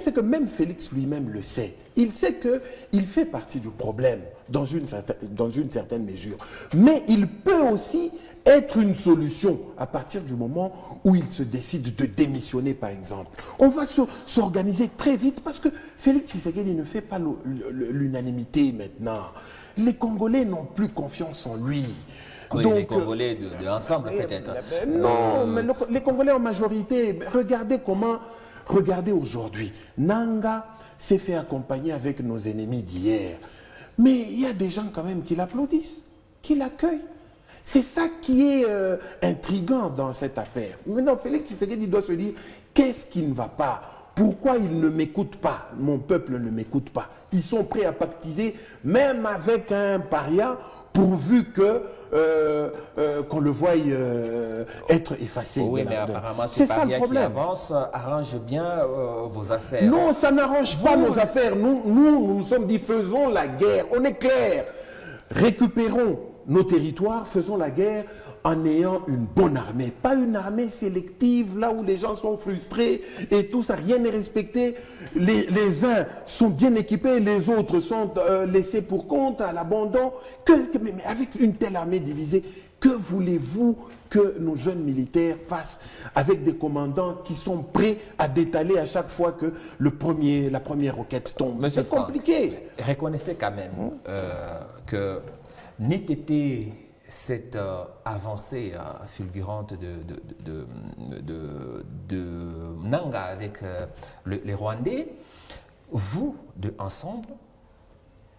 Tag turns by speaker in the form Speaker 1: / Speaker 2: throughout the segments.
Speaker 1: c'est que même Félix lui-même le sait. Il sait qu'il fait partie du problème dans une certaine mesure. Mais il peut aussi être une solution à partir du moment où il se décide de démissionner, par exemple. On va s'organiser très vite parce que Félix Tshisekedi ne fait pas l'unanimité maintenant. Les Congolais n'ont plus confiance en lui.
Speaker 2: Oui,
Speaker 1: donc,
Speaker 2: les Congolais de ensemble peut-être.
Speaker 1: Non, mais les Congolais en majorité, regardez aujourd'hui, Nanga s'est fait accompagner avec nos ennemis d'hier. Mais il y a des gens quand même qui l'applaudissent, qui l'accueillent. C'est ça qui est intriguant dans cette affaire. Maintenant, Félix Tshisekedi doit se dire, qu'est-ce qui ne va pas? Pourquoi ils ne m'écoutent pas? Mon peuple ne m'écoute pas. Ils sont prêts à pactiser, même avec un paria, pourvu qu'on le voie être effacé.
Speaker 2: Oui, mais apparemment, ce paria qui avance arrange bien vos affaires.
Speaker 1: Non, ça n'arrange pas nos affaires. Nous sommes dit, faisons la guerre. On est clair. Récupérons nos territoires, faisons la guerre en ayant une bonne armée. Pas une armée sélective, là où les gens sont frustrés et tout ça, rien n'est respecté. Les uns sont bien équipés, les autres sont laissés pour compte, à l'abandon. Mais avec une telle armée divisée, que voulez-vous que nos jeunes militaires fassent avec des commandants qui sont prêts à détaler à chaque fois que la première roquette tombe? C'est compliqué.
Speaker 2: Reconnaissez quand même que n'ait été cette avancée fulgurante de Nanga avec les Rwandais, vous, ensemble,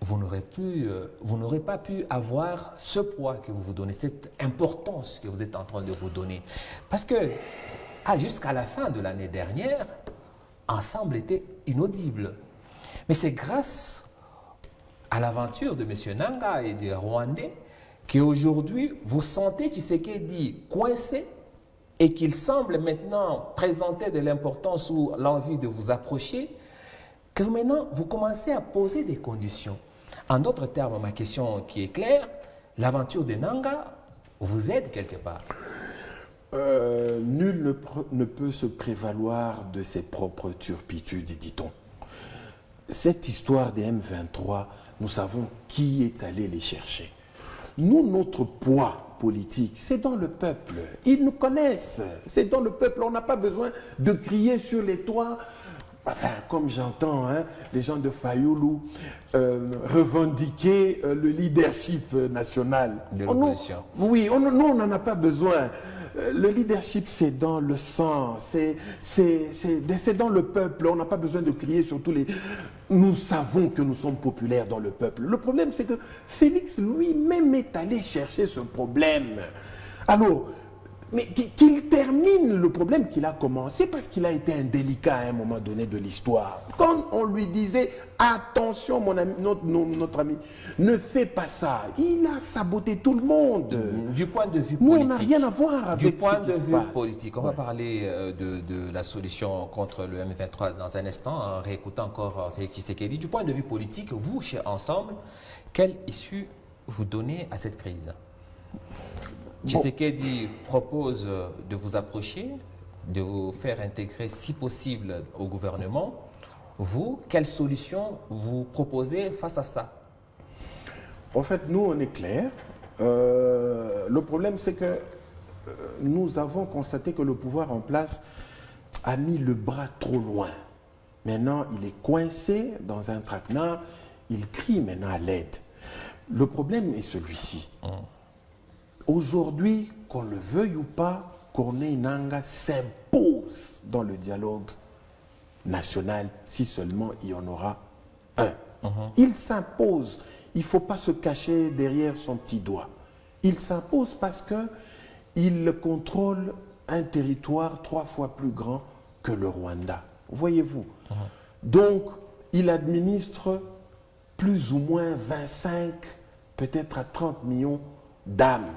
Speaker 2: vous n'aurez pas pu avoir ce poids que vous vous donnez, cette importance que vous êtes en train de vous donner. Parce que jusqu'à la fin de l'année dernière, ensemble était inaudible. Mais c'est grâce à l'aventure de M. Nanga et des Rwandais qu'aujourd'hui, vous sentez Tshisekedi coincé et qu'il semble maintenant présenter de l'importance ou l'envie de vous approcher, que maintenant, vous commencez à poser des conditions. En d'autres termes, ma question qui est claire, l'aventure de Nanga vous aide quelque part.
Speaker 1: Nul ne peut se prévaloir de ses propres turpitudes, dit-on. Cette histoire des M23, nous savons qui est allé les chercher. Nous, notre poids politique, c'est dans le peuple. Ils nous connaissent. C'est dans le peuple. On n'a pas besoin de crier sur les toits. Enfin, comme j'entends les gens de Fayoulou revendiquer le leadership national.
Speaker 2: De l'opposition.
Speaker 1: Oui, nous, on n'en a pas besoin. Le leadership, c'est dans le sang, c'est dans le peuple. On n'a pas besoin de crier sur tous les... Nous savons que nous sommes populaires dans le peuple. Le problème, c'est que Félix lui-même est allé chercher ce problème. Alors, mais qu'il termine le problème qu'il a commencé parce qu'il a été indélicat à un moment donné de l'histoire. Quand on lui disait « Attention, mon ami, notre ami, ne fais pas ça », il a saboté tout le monde.
Speaker 2: Du point de vue politique.
Speaker 1: Nous, on n'a rien à voir avec
Speaker 2: du point de vue
Speaker 1: passe.
Speaker 2: politique. On va parler de la solution contre le M23 dans un instant, en réécoutant encore Félix Tshisekedi. Du point de vue politique, vous, chez Ensemble, quelle issue vous donnez à cette crise ? Tshisekedi propose de vous approcher, de vous faire intégrer si possible au gouvernement. Vous, quelle solution vous proposez face à ça?
Speaker 1: En fait, nous, on est clair. Le problème, c'est que nous avons constaté que le pouvoir en place a mis le bras trop loin. Maintenant, il est coincé dans un traquenard. Il crie maintenant à l'aide. Le problème est celui-ci. Aujourd'hui, qu'on le veuille ou pas, Corneille Nangaa s'impose dans le dialogue national, si seulement il y en aura un. Il s'impose. Il ne faut pas se cacher derrière son petit doigt. Il s'impose parce qu'il contrôle un territoire 3 fois plus grand que le Rwanda. Voyez-vous. Donc, il administre plus ou moins 25, peut-être à 30 millions d'âmes.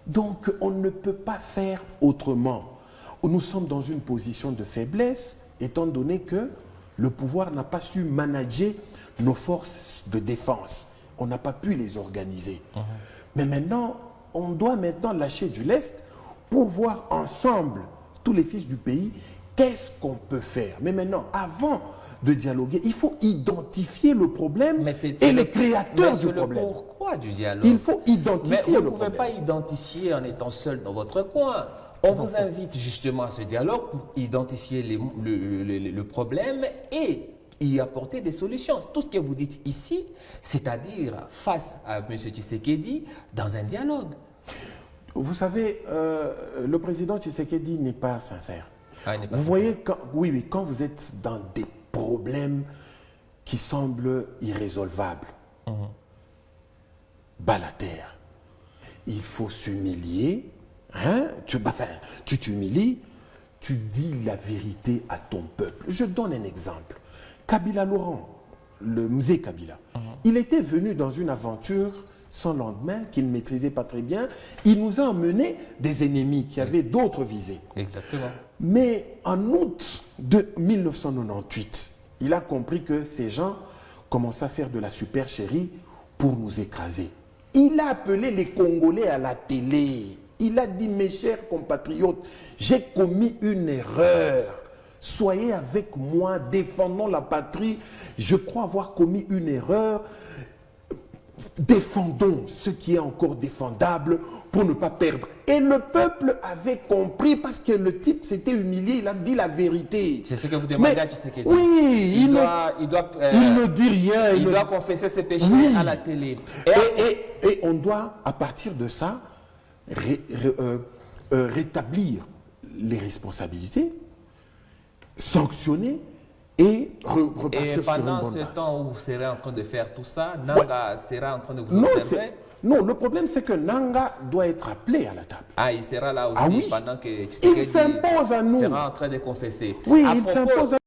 Speaker 1: Donc, on ne peut pas faire autrement. Nous sommes dans une position de faiblesse, étant donné que le pouvoir n'a pas su manager nos forces de défense. On n'a pas pu les organiser. Mais maintenant, on doit maintenant lâcher du lest pour voir ensemble, tous les fils du pays, qu'est-ce qu'on peut faire? Mais maintenant, avant de dialoguer, il faut identifier le problème et les créateurs du problème.
Speaker 2: Pourquoi du dialogue?
Speaker 1: Il faut identifier
Speaker 2: mais
Speaker 1: le
Speaker 2: vous ne pouvez
Speaker 1: problème.
Speaker 2: pas identifier en étant seul dans votre coin. On vous invite justement à ce dialogue pour identifier le problème et y apporter des solutions. Tout ce que vous dites ici, c'est-à-dire face à M. Tshisekedi, dans un dialogue.
Speaker 1: Vous savez, le président Tshisekedi n'est pas sincère.
Speaker 2: Ah, il n'est pas
Speaker 1: vous
Speaker 2: sincère.
Speaker 1: voyez, oui, quand vous êtes dans des problèmes qui semblent irrésolvables, bas la terre, il faut s'humilier. Hein? Tu t'humilies, tu dis la vérité à ton peuple. Je donne un exemple. Kabila Laurent, le Mzee Kabila, il était venu dans une aventure sans lendemain qu'il ne maîtrisait pas très bien. Il nous a emmené des ennemis qui avaient d'autres visées.
Speaker 2: Exactement.
Speaker 1: Mais en août de 1998, il a compris que ces gens commençaient à faire de la supercherie pour nous écraser. Il a appelé les Congolais à la télé. Il a dit, mes chers compatriotes, j'ai commis une erreur. Soyez avec moi, défendons la patrie. Je crois avoir commis une erreur. Défendons ce qui est encore défendable pour ne pas perdre. Et le peuple avait compris parce que le type s'était humilié, il a dit la vérité.
Speaker 2: C'est ce que vous demandez à Tshisekedi.
Speaker 1: Oui,
Speaker 2: il
Speaker 1: ne dit rien.
Speaker 2: Il doit confesser ses péchés à la télé.
Speaker 1: Et on doit, à partir de ça, rétablir les responsabilités, sanctionner et repartir sur une bonne base.
Speaker 2: Et pendant ce temps où vous serez en train de faire tout ça, Nanga sera en train de vous observer?
Speaker 1: Non, le problème c'est que Nanga doit être appelé à la table.
Speaker 2: Ah, il sera là aussi
Speaker 1: Ah oui.
Speaker 2: pendant que
Speaker 1: Il s'impose à nous.
Speaker 2: sera en train de confesser.
Speaker 1: Oui, il s'impose à nous.